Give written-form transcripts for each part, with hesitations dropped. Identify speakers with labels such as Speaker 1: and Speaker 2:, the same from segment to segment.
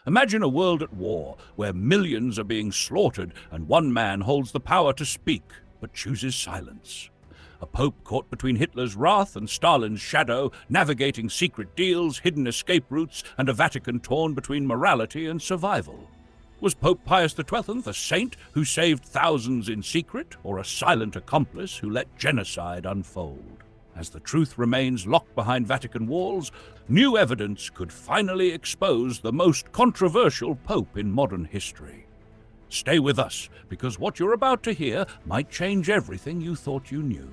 Speaker 1: Imagine a world at war, where millions are being slaughtered and one man holds the power to speak, but chooses silence. A pope caught between Hitler's wrath and Stalin's shadow, navigating secret deals, hidden escape routes, and a Vatican torn between morality and survival. Was Pope Pius XII a saint who saved thousands in secret, or a silent accomplice who let genocide unfold? As the truth remains locked behind Vatican walls, new evidence could finally expose the most controversial pope in modern history. Stay with us, because what you're about to hear might change everything you thought you knew.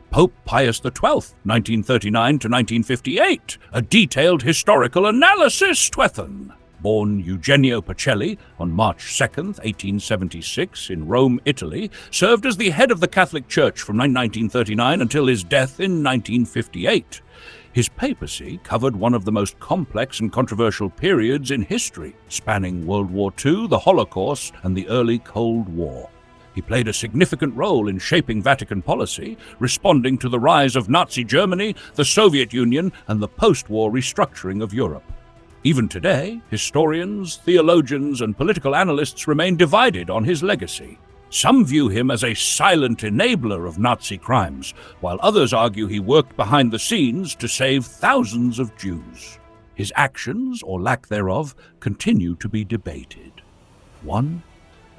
Speaker 1: Pope Pius XII, 1939 to 1958, a detailed historical analysis, Twethen. Born Eugenio Pacelli on March 2, 1876, in Rome, Italy, served as the head of the Catholic Church from 1939 until his death in 1958. His papacy covered one of the most complex and controversial periods in history, spanning World War II, the Holocaust, and the early Cold War. He played a significant role in shaping Vatican policy, responding to the rise of Nazi Germany, the Soviet Union, and the post-war restructuring of Europe. Even today, historians, theologians, and political analysts remain divided on his legacy. Some view him as a silent enabler of Nazi crimes, while others argue he worked behind the scenes to save thousands of Jews. His actions, or lack thereof, continue to be debated. 1.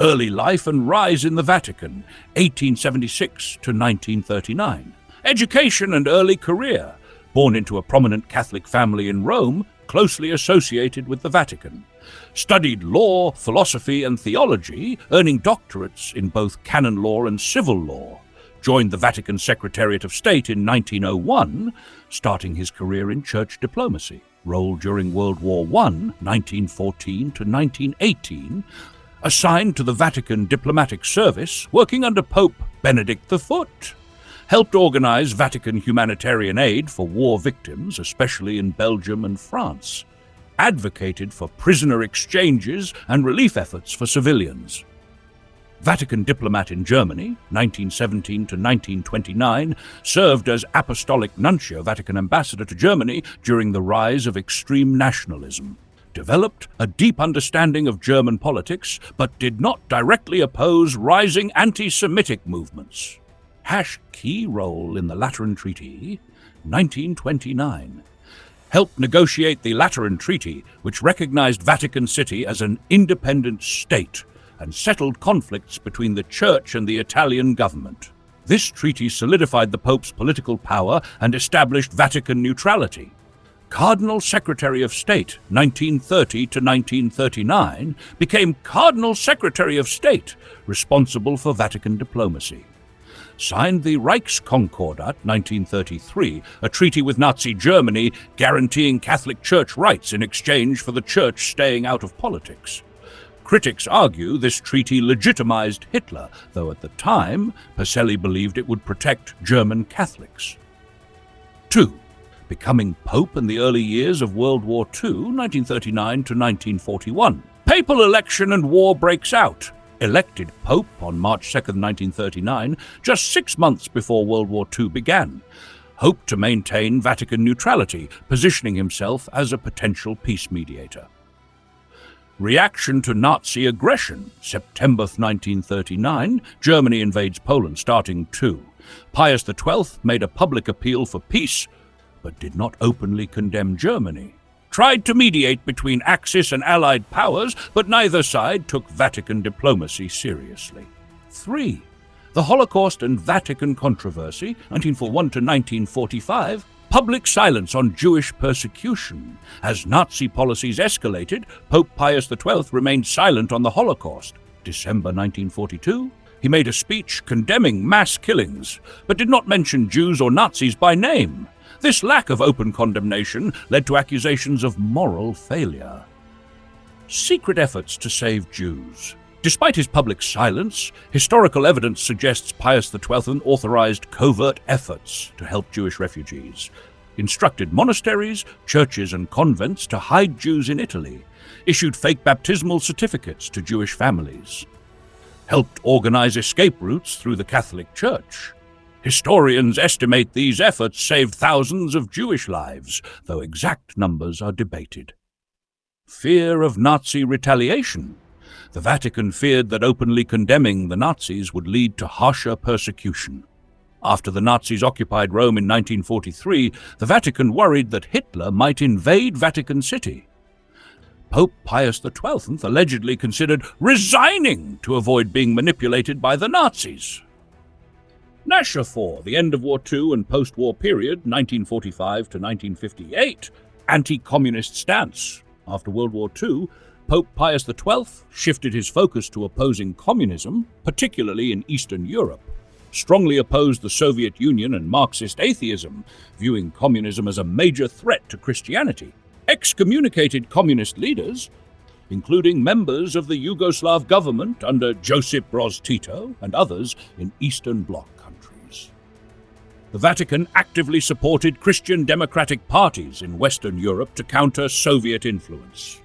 Speaker 1: Early life and rise in the Vatican, 1876 to 1939. Education and early career. Born into a prominent Catholic family in Rome, closely associated with the Vatican. Studied law, philosophy, and theology, earning doctorates in both canon law and civil law. Joined the Vatican Secretariat of State in 1901, starting his career in church diplomacy. Role during World War I, 1914 to 1918. Assigned to the Vatican Diplomatic Service, working under Pope Benedict XIV. Helped organize Vatican humanitarian aid for war victims, especially in Belgium and France. Advocated for prisoner exchanges and relief efforts for civilians. Vatican diplomat in Germany, 1917 to 1929, served as Apostolic Nuncio, Vatican ambassador to Germany during the rise of extreme nationalism. Developed a deep understanding of German politics, but did not directly oppose rising anti-Semitic movements. Key role in the Lateran Treaty, 1929. Helped negotiate the Lateran Treaty, which recognized Vatican City as an independent state and settled conflicts between the Church and the Italian government. This treaty solidified the Pope's political power and established Vatican neutrality. Cardinal Secretary of State, 1930 to 1939, became Cardinal Secretary of State, responsible for Vatican diplomacy. Signed the Reichskonkordat, 1933, a treaty with Nazi Germany guaranteeing Catholic Church rights in exchange for the Church staying out of politics. Critics argue this treaty legitimized Hitler, though at the time, Pacelli believed it would protect German Catholics. 2. Becoming Pope in the early years of World War II, 1939 to 1941. Papal election and war breaks out. Elected Pope on March 2, 1939, just 6 months before World War II began. Hoped to maintain Vatican neutrality, positioning himself as a potential peace mediator. Reaction to Nazi aggression. September 1939, Germany invades Poland, starting 2. Pius XII made a public appeal for peace, but did not openly condemn Germany. Tried to mediate between Axis and Allied powers, but neither side took Vatican diplomacy seriously. 3. The Holocaust and Vatican controversy, 1941 to 1945, public silence on Jewish persecution. As Nazi policies escalated, Pope Pius XII remained silent on the Holocaust. December 1942, he made a speech condemning mass killings, but did not mention Jews or Nazis by name. This lack of open condemnation led to accusations of moral failure. Secret efforts to save Jews. Despite his public silence, historical evidence suggests Pius XII authorized covert efforts to help Jewish refugees, instructed monasteries, churches, and convents to hide Jews in Italy, issued fake baptismal certificates to Jewish families, helped organize escape routes through the Catholic Church. Historians estimate these efforts saved thousands of Jewish lives, though exact numbers are debated. Fear of Nazi retaliation. The Vatican feared that openly condemning the Nazis would lead to harsher persecution. After the Nazis occupied Rome in 1943, the Vatican worried that Hitler might invade Vatican City. Pope Pius XII allegedly considered resigning to avoid being manipulated by the Nazis. Nashafor, the end of War II and post-war period, 1945 to 1958, anti-communist stance. After World War II, Pope Pius XII shifted his focus to opposing communism, particularly in Eastern Europe, strongly opposed the Soviet Union and Marxist atheism, viewing communism as a major threat to Christianity, excommunicated communist leaders, including members of the Yugoslav government under Josip Broz Tito and others in Eastern Bloc countries. The Vatican actively supported Christian democratic parties in Western Europe to counter Soviet influence,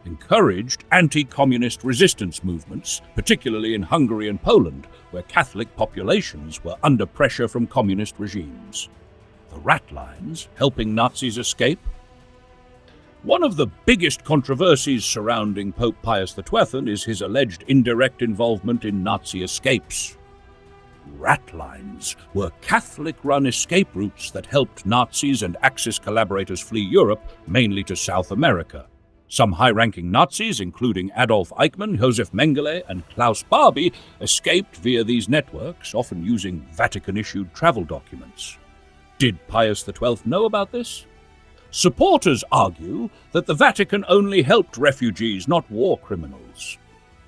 Speaker 1: encouraged anti-communist resistance movements, particularly in Hungary and Poland, where Catholic populations were under pressure from communist regimes. The rat lines helping Nazis escape. One of the biggest controversies surrounding Pope Pius XII is his alleged indirect involvement in Nazi escapes. Rat lines were Catholic-run escape routes that helped Nazis and Axis collaborators flee Europe, mainly to South America. Some high-ranking Nazis, including Adolf Eichmann, Josef Mengele, and Klaus Barbie, escaped via these networks, often using Vatican-issued travel documents. Did Pius XII know about this? Supporters argue that the Vatican only helped refugees, not war criminals.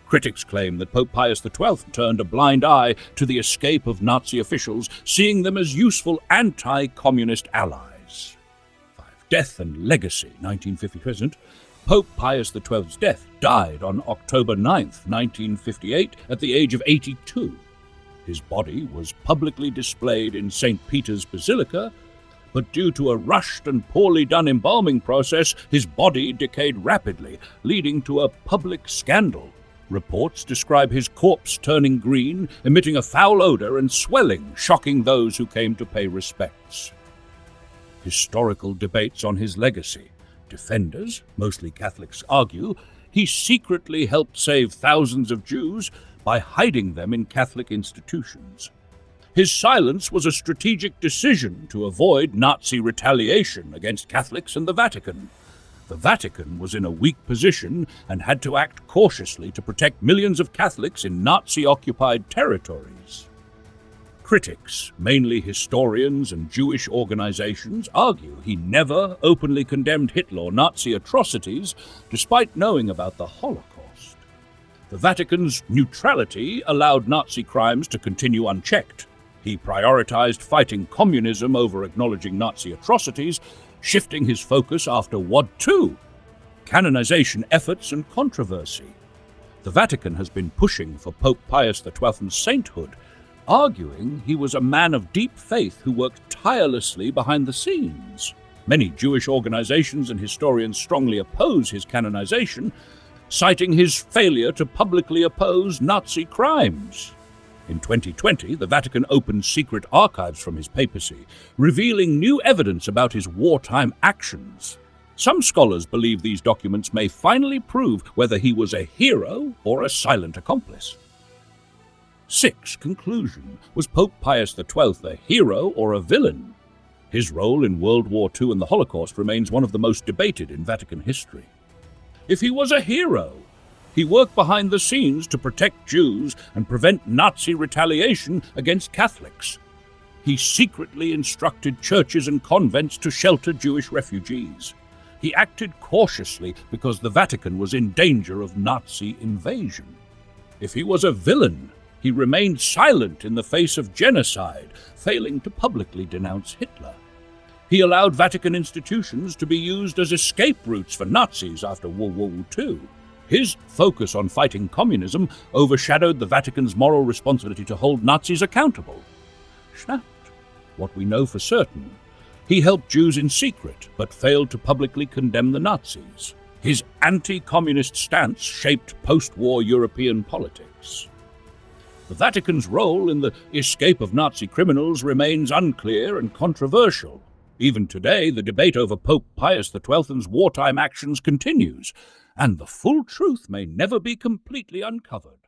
Speaker 1: Critics claim that Pope Pius XII turned a blind eye to the escape of Nazi officials, seeing them as useful anti-communist allies. Death and legacy, 1950 present. Pope Pius XII's death died on October 9, 1958, at the age of 82. His body was publicly displayed in St. Peter's Basilica, but due to a rushed and poorly done embalming process, his body decayed rapidly, leading to a public scandal. Reports describe his corpse turning green, emitting a foul odor and swelling, shocking those who came to pay respects. Historical debates on his legacy. Defenders, mostly Catholics, argue he secretly helped save thousands of Jews by hiding them in Catholic institutions. His silence was a strategic decision to avoid Nazi retaliation against Catholics and the Vatican. The Vatican was in a weak position and had to act cautiously to protect millions of Catholics in Nazi-occupied territories. Critics, mainly historians and Jewish organizations, argue he never openly condemned Hitler or Nazi atrocities, despite knowing about the Holocaust. The Vatican's neutrality allowed Nazi crimes to continue unchecked. He prioritized fighting communism over acknowledging Nazi atrocities, shifting his focus after World War II, canonization efforts and controversy. The Vatican has been pushing for Pope Pius XII's sainthood, arguing he was a man of deep faith who worked tirelessly behind the scenes. Many Jewish organizations and historians strongly oppose his canonization, citing his failure to publicly oppose Nazi crimes. In 2020, the Vatican opened secret archives from his papacy, revealing new evidence about his wartime actions. Some scholars believe these documents may finally prove whether he was a hero or a silent accomplice. 6. Conclusion. Was Pope Pius XII a hero or a villain? His role in World War II and the Holocaust remains one of the most debated in Vatican history. If he was a hero, he worked behind the scenes to protect Jews and prevent Nazi retaliation against Catholics. He secretly instructed churches and convents to shelter Jewish refugees. He acted cautiously because the Vatican was in danger of Nazi invasion. If he was a villain, he remained silent in the face of genocide, failing to publicly denounce Hitler. He allowed Vatican institutions to be used as escape routes for Nazis after World War II. His focus on fighting communism overshadowed the Vatican's moral responsibility to hold Nazis accountable. Schnappt. What we know for certain, he helped Jews in secret, but failed to publicly condemn the Nazis. His anti-communist stance shaped post-war European politics. The Vatican's role in the escape of Nazi criminals remains unclear and controversial. Even today, the debate over Pope Pius XII's wartime actions continues, and the full truth may never be completely uncovered.